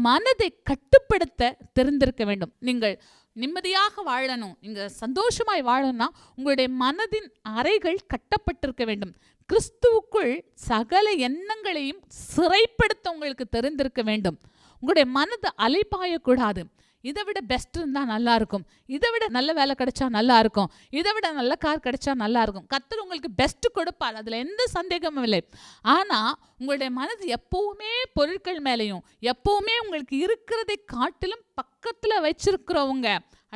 மனதை கட்டுப்படுத்த தெரிந்திருக்க வேண்டும். நீங்கள் நிம்மதியாக வாழணும், நீங்க சந்தோஷமாய் வாழணும்னா உங்களுடைய மனதின் அறைகள் கட்டப்பட்டிருக்க வேண்டும். கிறிஸ்துவுக்குள் சகல எண்ணங்களையும் சிறைப்படுத்த உங்களுக்கு தெரிந்திருக்க வேண்டும். உங்களுடைய மனது அலைபாயக்கூடாது. இதை விட பெஸ்ட் இருந்தால் நல்லா இருக்கும், இதை விட நல்ல வேலை கிடைச்சா நல்லா இருக்கும், இதை விட நல்ல கார் கிடைச்சா நல்லா இருக்கும். கர்த்தர் உங்களுக்கு பெஸ்ட் கொடுப்பார், அதில் எந்த சந்தேகமும் இல்லை. ஆனால் உங்களுடைய மனது எப்பவுமே பொருட்கள் மேலேயும், எப்பவுமே உங்களுக்கு இருக்கிறதை காட்டிலும் பக்கத்தில் வச்சிருக்கிறவங்க,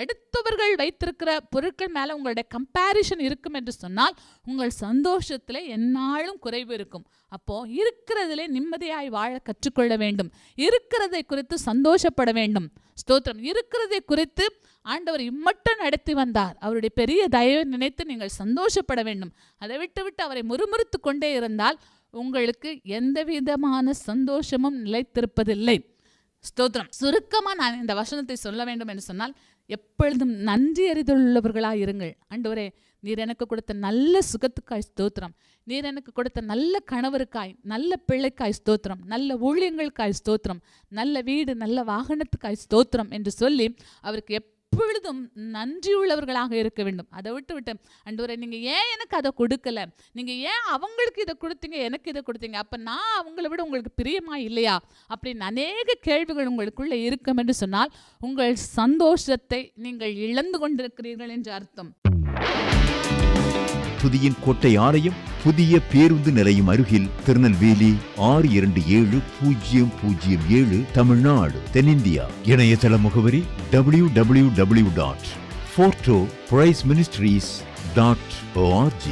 அடுத்தவர்கள் வைத்திருக்கிற பொருட்கள் மேலே உங்களுடைய கம்பேரிஷன் இருக்கும் என்று சொன்னால் உங்கள் சந்தோஷத்தில் எந்நாளும் குறைவு இருக்கும். அப்போது இருக்கிறதிலே நிம்மதியாய் வாழ கற்றுக்கொள்ள வேண்டும். இருக்கிறதை குறித்து சந்தோஷப்பட வேண்டும். ஸ்தோத்திரம். இருக்கிறதை குறித்து ஆண்டவர் இம்மட்டும் நடத்தி வந்தார், அவருடைய பெரிய தயவை நினைத்து நீங்கள் சந்தோஷப்பட வேண்டும். அதை விட்டு அவரை முறுமுறுத்து கொண்டே இருந்தால் உங்களுக்கு எந்த விதமான சந்தோஷமும் நிலைத்திருப்பதில்லை. ஸ்தோத்திரம். சுருக்கமாக நான் இந்த வசனத்தை சொல்ல வேண்டும் என்று சொன்னால், எப்பொழுதும் நன்றி அறிதலுள்ளவர்களாக இருங்கள். ஆண்டவரே, நீர் எனக்கு கொடுத்த நல்ல சுகத்துக்காய் ஸ்தோத்திரம், நீர் எனக்கு கொடுத்த நல்ல கணவருக்காய், நல்ல பிள்ளைக்காய் ஸ்தோத்திரம், நல்ல ஊழியங்களுக்காய் ஸ்தோத்திரம், நல்ல வீடு, நல்ல வாகனத்துக்காய் ஸ்தோத்திரம் என்று சொல்லி அவருக்கு எப்பொழுதும் நன்றியுள்ளவர்களாக இருக்க வேண்டும். அதை விட்டு ஆண்டவரே, நீங்கள் ஏன் எனக்கு அதை கொடுக்கல, நீங்கள் ஏன் அவங்களுக்கு இதை கொடுத்தீங்க, எனக்கு இதை கொடுத்தீங்க, அப்போ நான் அவங்கள விட உங்களுக்கு பிரியமா இல்லையா அப்படின்னு அநேக கேள்விகள் உங்களுக்குள்ளே இருக்கும் என்று சொன்னால் உங்கள் சந்தோஷத்தை நீங்கள் இழந்து கொண்டிருக்கிறீர்கள் என்று அர்த்தம். துதியின் கோட்டை ஆலயம் புதிய பேருந்து நிலையம் அருகில், திருநெல்வேலி 620007 தமிழ்நாடு, தென்னிந்தியா. இணையதள முகவரி www.fortopriceministries.org.